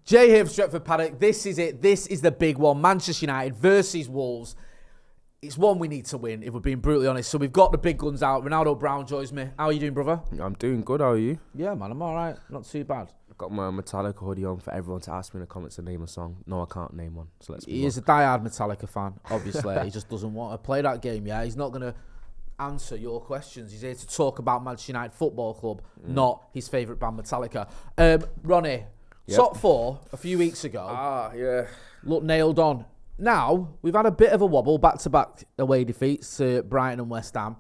Jay here for Stretford, Paddock. This is it. This is the big one. Manchester United versus Wolves. It's one we need to win, if we're being brutally honest. So we've got the big guns out. Ronaldo Brown joins me. How are you doing, brother? I'm doing good. How are you? Yeah, man. I'm all right. Not too bad. I've got my Metallica hoodie on for everyone to ask me in the comments to name a song. No, I can't name one. So let's. He is a diehard Metallica fan, obviously. He just doesn't want to play that game, yeah? He's not going to answer your questions. He's here to talk about Manchester United Football Club, not his favourite band, Metallica. Ronnie, top four a few weeks ago. Yeah. Looked nailed on. Now, we've had a bit of a wobble, back-to-back away defeats to Brighton and West Ham.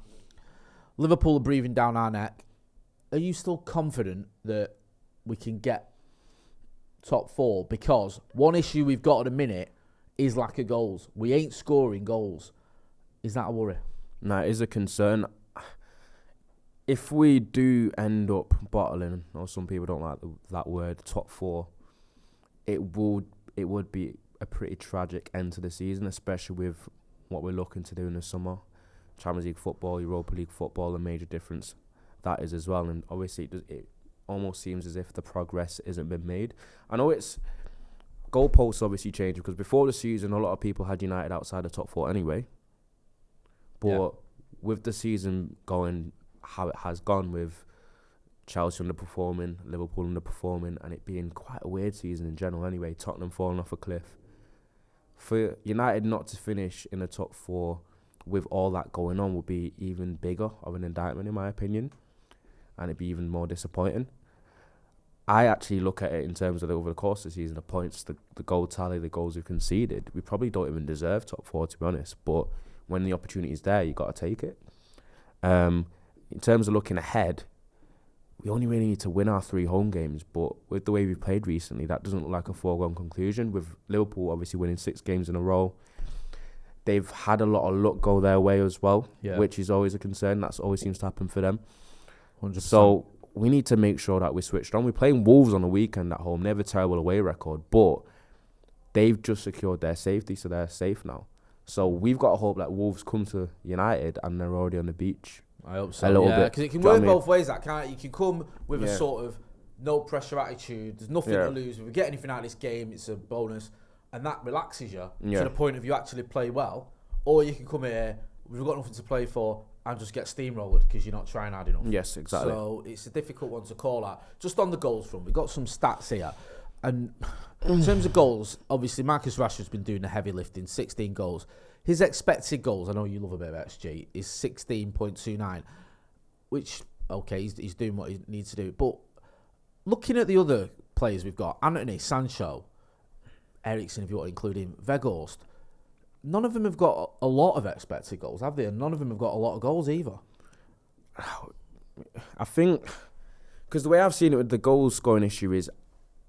Liverpool are breathing down our neck. Are you still confident that we can get top four? Because one issue we've got at the minute is lack of goals. We ain't scoring goals. Is that a worry? No, it is a concern. If we do end up bottling, or some people don't like that word, top four, it would be a pretty tragic end to the season, especially with what we're looking to do in the summer. Champions League football, Europa League football, the major difference that is as well. And obviously it almost seems as if the progress isn't been made. I know it's goalposts obviously changed because before the season a lot of people had United outside the top four anyway. But with the season going how it has gone, with Chelsea underperforming, Liverpool underperforming, and it being quite a weird season in general anyway, Tottenham falling off a cliff. For United not to finish in the top four with all that going on would be even bigger of an indictment, in my opinion, and it'd be even more disappointing. I actually look at it in terms of over the course of the season, the points, the goal tally, the goals we've conceded. We probably don't even deserve top four, to be honest, but when the opportunity is there, you got to take it. In terms of looking ahead, we only really need to win our 3 home games, but with the way we've played recently, that doesn't look like a foregone conclusion. With Liverpool obviously winning 6 games in a row, they've had a lot of luck go their way as well, which is always a concern. That always seems to happen for them. 100%. So we need to make sure that we're switched on. We're playing Wolves on the weekend at home. They have a terrible away record, but they've just secured their safety, so they're safe now. So we've got to hope that Wolves come to United and they're already on the beach. I hope so. A little bit. Because it can work both ways, that can't it? You can come with a sort of no pressure attitude. There's nothing to lose. If we get anything out of this game, it's a bonus. And that relaxes you to the point of you actually play well. Or you can come here, we've got nothing to play for, and just get steamrolled because you're not trying hard enough. Yes, exactly. So it's a difficult one to call out. Just on the goals front, we've got some stats here. And in terms of goals, obviously Marcus Rashford's been doing the heavy lifting, 16 goals. His expected goals, I know you love a bit of XG, is 16.29, which, okay, he's doing what he needs to do. But looking at the other players we've got, Anthony, Sancho, Eriksen, if you want to include him, Weghorst, none of them have got a lot of expected goals, have they? And none of them have got a lot of goals either. I think, because the way I've seen it with the goal scoring issue is,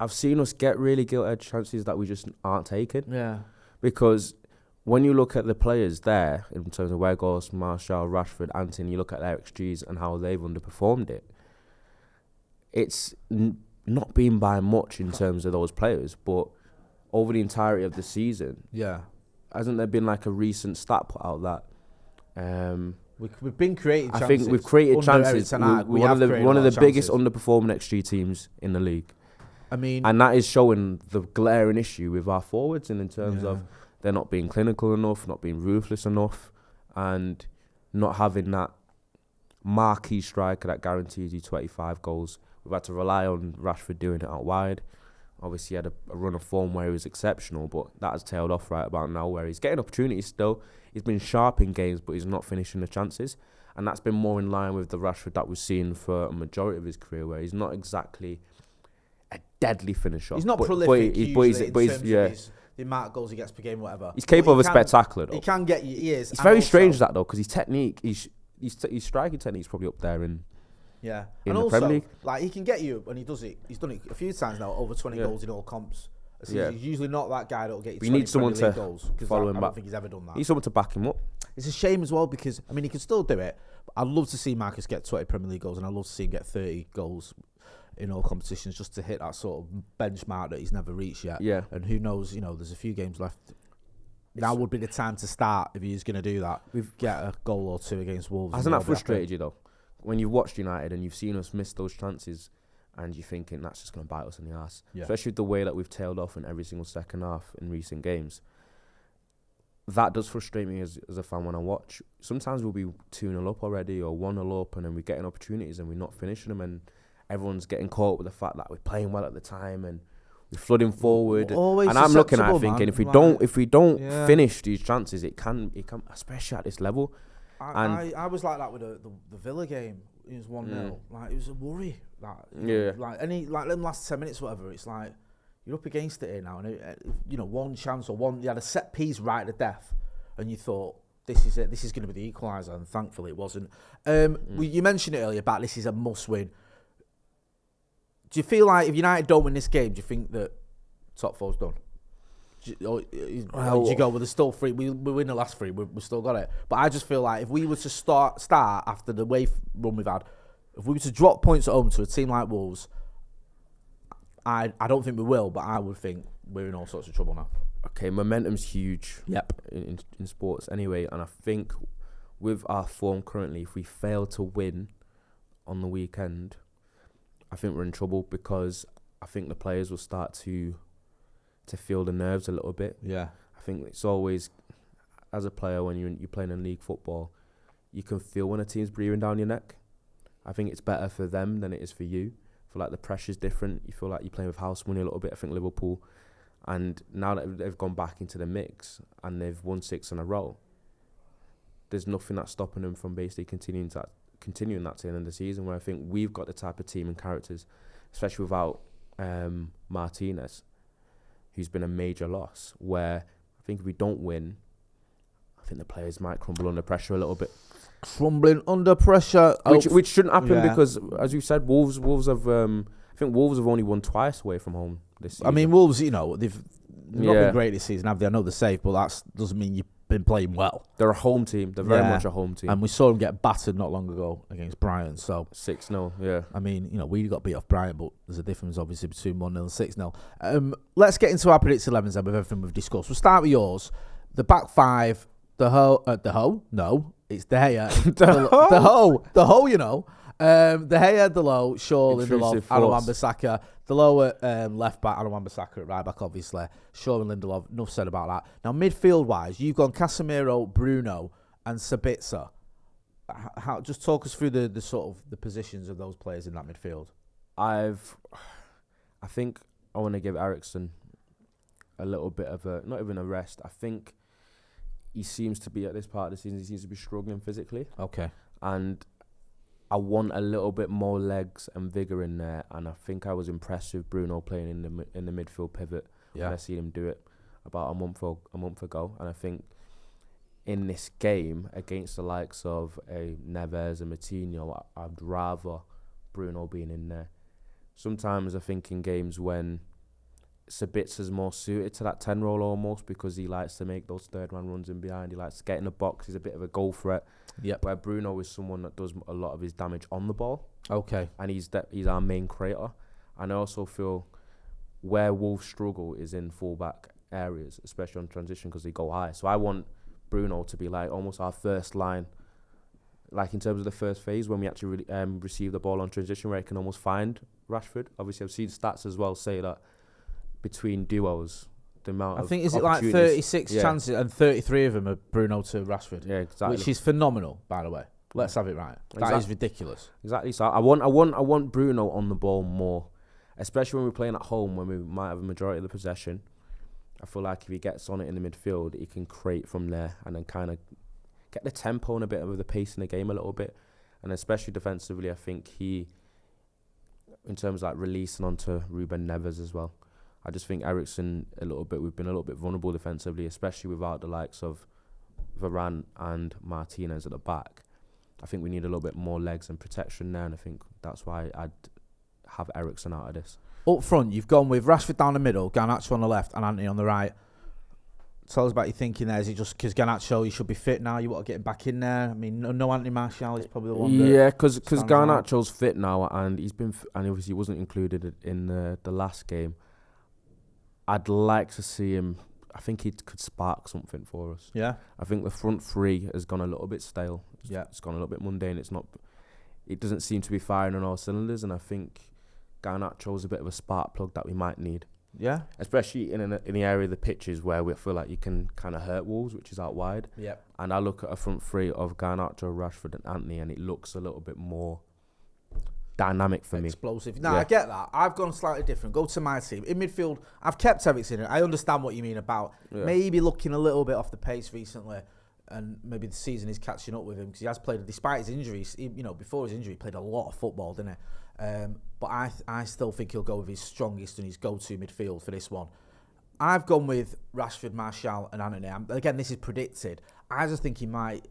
I've seen us get really gilt-edged chances that we just aren't taking. Yeah. Because when you look at the players there, in terms of Weghorst, Martial, Rashford, Anthony, you look at their XGs and how they've underperformed it, it's not been by much in terms of those players, but over the entirety of the season, hasn't there been like a recent stat put out that we've been creating chances? I think we've created chances. We're one of the biggest underperforming XG teams in the league. I mean, and that is showing the glaring issue with our forwards, and in terms of they're not being clinical enough, not being ruthless enough, and not having that marquee striker that guarantees you 25 goals. We've had to rely on Rashford doing it out wide. Obviously, he had a run of form where he was exceptional, but that has tailed off right about now, where he's getting opportunities still. He's been sharp in games, but he's not finishing the chances. And that's been more in line with the Rashford that we've seen for a majority of his career, where he's not exactly a deadly finisher. He's not prolific usually in terms of the amount of goals he gets per game, whatever. He's capable of a spectacular, though. He can get you. He is. It's very strange that, though, because his technique, his striking technique is probably up there in and the also, Premier League. Like, he can get you when he does it. He's done it a few times now, over 20 goals in all comps. So he's usually not that guy that'll get you 20 need someone Premier League to goals, follow him I back. don't think he's ever done that. He needs someone to back him up. It's a shame as well because, I mean, he can still do it. But I'd love to see Marcus get 20 Premier League goals, and I'd love to see him get 30 goals in all competitions just to hit that sort of benchmark that he's never reached yet. Yeah. And who knows, there's a few games left. Now would be the time to start if he's going to do that. Get a goal or two against Wolves. Hasn't that frustrated you, though? When you've watched United and you've seen us miss those chances and you're thinking that's just going to bite us in the ass. Yeah. Especially the way that we've tailed off in every single second half in recent games. That does frustrate me as a fan when I watch. Sometimes we'll be 2-0 up already or 1-0 up, and then we're getting opportunities and we're not finishing them, and everyone's getting caught with the fact that we're playing well at the time and we're flooding forward. And I'm looking at it thinking, man, if we don't finish these chances, it can, especially at this level. I was like that with the Villa game. It was 1-0. Like, it was a worry. Like them last 10 minutes, whatever. It's like you're up against it here now, and one chance or one. You had a set piece right to death, and you thought, this is it. This is going to be the equaliser, and thankfully it wasn't. You mentioned it earlier about this is a must-win. Do you feel like if United don't win this game, do you think that top four's done? Do you go, well, there's still 3, we win the last 3, we still got it. But I just feel like if we were to start after the way run we've had, if we were to drop points at home to a team like Wolves, I don't think we will, but I would think we're in all sorts of trouble now. Okay, momentum's huge. Yep. In sports anyway, and I think with our form currently, if we fail to win on the weekend, I think we're in trouble, because I think the players will start to feel the nerves a little bit. Yeah. I think it's always, as a player, when you're playing in league football, you can feel when a team's breathing down your neck. I think it's better for them than it is for you. I feel like the pressure's different. You feel like you're playing with house money a little bit. I think Liverpool, and now that they've gone back into the mix and they've won 6 in a row, there's nothing that's stopping them from basically continuing that to the end of the season, where I think we've got the type of team and characters, especially without Martinez, who's been a major loss, where I think if we don't win, I think the players might crumble under pressure a little bit. Crumbling under pressure, which shouldn't happen, because, as you said, Wolves have. I think Wolves have only won twice away from home this season. I mean, Wolves, they've not been great this season, have they? I know they're safe, but that doesn't mean you've been playing well. They're a home team. They're very much a home team. And we saw them get battered not long ago against Brighton. So 6-0, yeah. I mean, we got beat off Brighton, but there's a difference, obviously, between 1-0 and 6-0. Let's get into our predicted 11s then with everything we've discussed. We'll start with yours. The back 5, No, it's De Gea. De Gea, Delo, Shaw, Lindelof, Aaron Wan-Bissaka. Delo at left back, Aaron Wan-Bissaka at right back, obviously. Shaw and Lindelof, enough said about that. Now, midfield-wise, you've gone Casemiro, Bruno, and Sabitzer. Just talk us through the sort of the positions of those players in that midfield. I think I want to give Eriksen a little bit of not even a rest. I think he seems to be, at this part of the season, he seems to be struggling physically. Okay. And I want a little bit more legs and vigour in there, and I think I was impressed with Bruno playing in the midfield pivot when I seen him do it about a month ago. And I think in this game against the likes of a Neves and Moutinho, I'd rather Bruno being in there. Sometimes I think in games when Sabitzer's more suited to that 10 role almost, because he likes to make those third man runs in behind. He likes to get in the box. He's a bit of a goal threat. Yep. Where Bruno is someone that does a lot of his damage on the ball. Okay. And he's our main creator. And I also feel where Wolves struggle is in full-back areas, especially on transition, because they go high. So I want Bruno to be like almost our first line, like in terms of the first phase when we actually receive the ball on transition, where he can almost find Rashford. Obviously, I've seen stats as well say that between duos, the amount of is it like 36 chances and 33 of them are Bruno to Rashford? Yeah, exactly. Which is phenomenal, by the way. Let's have it right. That is ridiculous. Exactly. So I want Bruno on the ball more, especially when we're playing at home, when we might have a majority of the possession. I feel like if he gets on it in the midfield, he can create from there and then kind of get the tempo and a bit of the pace in the game a little bit. And especially defensively, I think he, in terms of like releasing onto Ruben Neves as well. I just think Eriksen we've been a little bit vulnerable defensively, especially without the likes of Varane and Martinez at the back. I think we need a little bit more legs and protection there, and I think that's why I'd have Eriksen out of this. Up front, you've gone with Rashford down the middle, Garnacho on the left and Antony on the right. Tell us about your thinking there. Is it just because Garnacho, he should be fit now? You want to get him back in there? I mean, no Anthony Martial is probably the one. Yeah, because Garnacho's fit now, and he's been, and obviously he wasn't included in the last game. I'd like to see him. I think he could spark something for us. Yeah. I think the front three has gone a little bit stale. It's gone a little bit mundane. It doesn't seem to be firing on all cylinders, and I think Garnacho's a bit of a spark plug that we might need. Yeah. Especially in the area of the pitches where we feel like you can kind of hurt Wolves, which is out wide. Yep. And I look at a front three of Garnacho, Rashford and Antony, and it looks a little bit more dynamic for me. Explosive. No, I get that. I've gone slightly different. Go to my team. In midfield, I've kept Eriksen in. I understand what you mean about maybe looking a little bit off the pace recently, and maybe the season is catching up with him because he has played, despite his injuries, before his injury, he played a lot of football, didn't he? But I still think he'll go with his strongest and his go-to midfield for this one. I've gone with Rashford, Martial and Antony. Again, this is predicted. I just think he might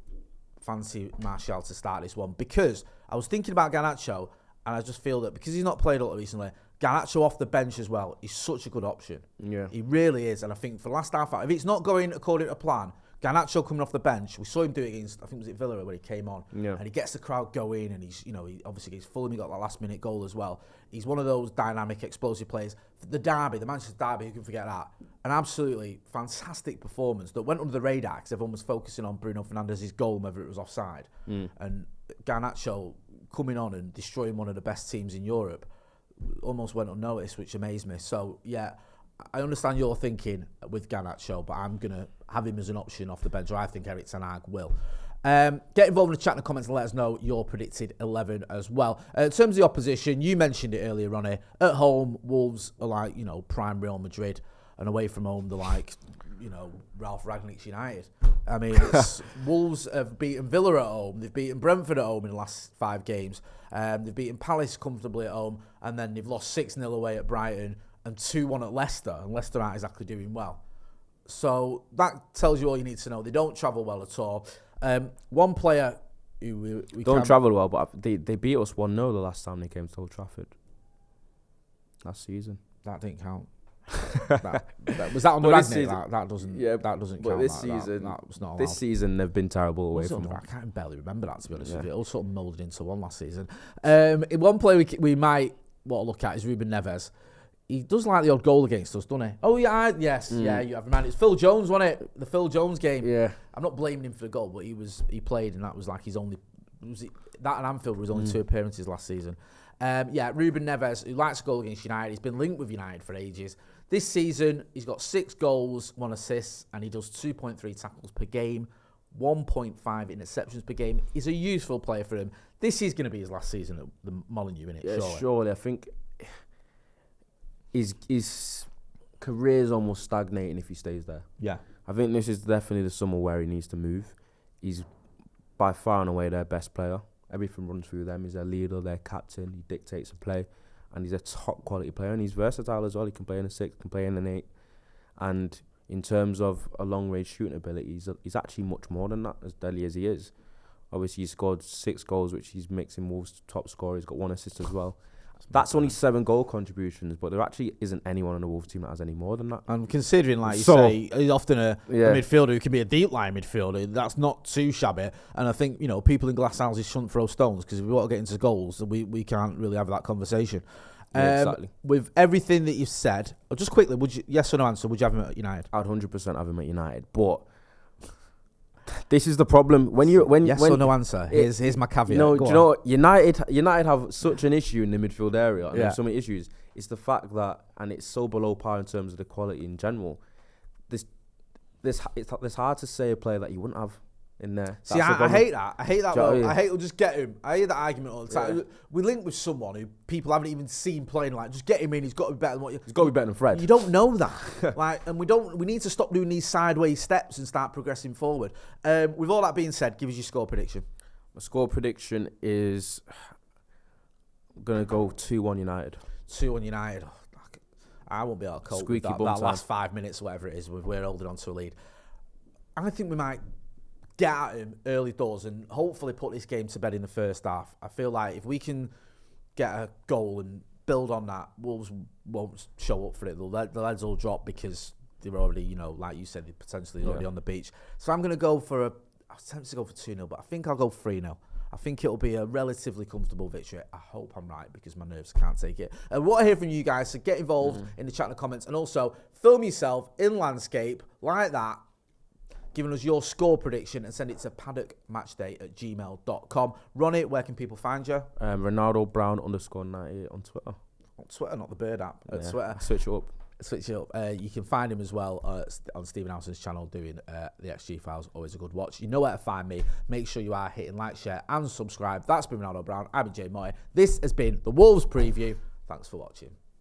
fancy Martial to start this one because I was thinking about Garnacho. And I just feel that because he's not played a lot recently, Garnacho off the bench as well is such a good option. Yeah. He really is. And I think for the last half hour, if it's not going according to plan, Garnacho coming off the bench, we saw him do it against, I think was it Villa when he came on. Yeah. And he gets the crowd going and he obviously gets Fulham, he got that last minute goal as well. He's one of those dynamic, explosive players. The derby, the Manchester derby, who can forget that? An absolutely fantastic performance that went under the radar because everyone was focusing on Bruno Fernandes's goal, whether it was offside. And Garnacho coming on and destroying one of the best teams in Europe almost went unnoticed, which amazed me. So, yeah, I understand your thinking with Garnacho, but I'm going to have him as an option off the bench, or I think Erik ten Hag will. Get involved in the chat in the comments and let us know your predicted 11 as well. In terms of the opposition, you mentioned it earlier, Ronnie. At home, Wolves are like, prime Real Madrid, and away from home, they're like, Ralph Ragnick's United. I mean, Wolves have beaten Villa at home. They've beaten Brentford at home in the last 5 games. They've beaten Palace comfortably at home, and then they've lost 6-0 away at Brighton and 2-1 at Leicester, and Leicester aren't exactly doing well. So that tells you all you need to know. They don't travel well at all. One player who we don't travel well, but they beat us 1-0 the last time they came to Old Trafford last season. That didn't count. Was that on the Ragnick? That doesn't. Yeah, that doesn't count. This season, that was not allowed. This season they've been terrible away from home. I can't barely remember that, to be honest with you. It all sort of moulded into one last season. One player we might want to look at is Ruben Neves. He does like the odd goal against us, doesn't he? Oh yeah, yes, yeah. You have reminded. It's Phil Jones, wasn't it? The Phil Jones game. Yeah. I'm not blaming him for the goal, but he played, and that was like his only. That and Anfield was only 2 appearances last season. Ruben Neves, who likes a goal against United, he's been linked with United for ages. This season, he's got 6 goals, 1 assist, and he does 2.3 tackles per game, 1.5 interceptions per game. He's a useful player for him. This is going to be his last season at the Molineux, isn't it? Yeah, surely. I think his career's almost stagnating if he stays there. Yeah. I think this is definitely the summer where he needs to move. He's by far and away their best player. Everything runs through them. He's their leader, their captain. He dictates the play. And he's a top quality player, and he's versatile as well. He can play in a 6, can play in an 8. And in terms of a long range shooting ability, he's actually much more than that, as deadly as he is. Obviously, he scored 6 goals, which he's mixing Wolves' top scorer. He's got 1 assist as well. That's only 7 goal contributions, but there actually isn't anyone on the Wolves team that has any more than that. And considering, like you say, he's often a midfielder who can be a deep line midfielder, that's not too shabby. And I think, people in glass houses shouldn't throw stones, because if we want to get into goals, we can't really have that conversation. Exactly. With everything that you've said, just quickly, yes or no answer, would you have him at United? I'd 100% have him at United, but this is the problem. When or no answer. Here's my caveat. No, do you know what? United have such an issue in the midfield area, and there's so many issues. It's the fact that, and it's so below par in terms of the quality in general. It's hard to say a player that you wouldn't have in there. See, I hate that. I hate that. I hate to just get him. I hear that argument all the time. Yeah. We link with someone who people haven't even seen playing. Like, just get him in. He's got to be better than what you. He's got to be better than Fred. You don't know that. And we need to stop doing these sideways steps and start progressing forward. With all that being said, give us your score prediction. My score prediction is I'm gonna go 2-1 United. 2-1 United. I won't be able to cope with that last 5 minutes, whatever it is. We're holding on to a lead. I think we might get at him early doors and hopefully put this game to bed in the first half. I feel like if we can get a goal and build on that, Wolves won't show up for it. The legs will drop because they're already, like you said, they're potentially already on the beach. So I'm going to go for I was tempted to go for 2-0, but I think I'll go 3-0. I think it'll be a relatively comfortable victory. I hope I'm right because my nerves can't take it. And what I hear from you guys, so get involved in the chat and the comments, and also film yourself in landscape like that, giving us your score prediction, and send it to paddockmatchday@gmail.com. Ronnie, where can people find you? Ronaldo Brown _98 on Twitter. On Twitter, not the Bird app. At Twitter. Switch it up. Switch it up. You can find him as well on Stephen Housen's channel doing the XG Files. Always a good watch. You know where to find me. Make sure you are hitting like, share, and subscribe. That's been Ronaldo Brown. I've been Jay Moy. This has been the Wolves preview. Thanks for watching.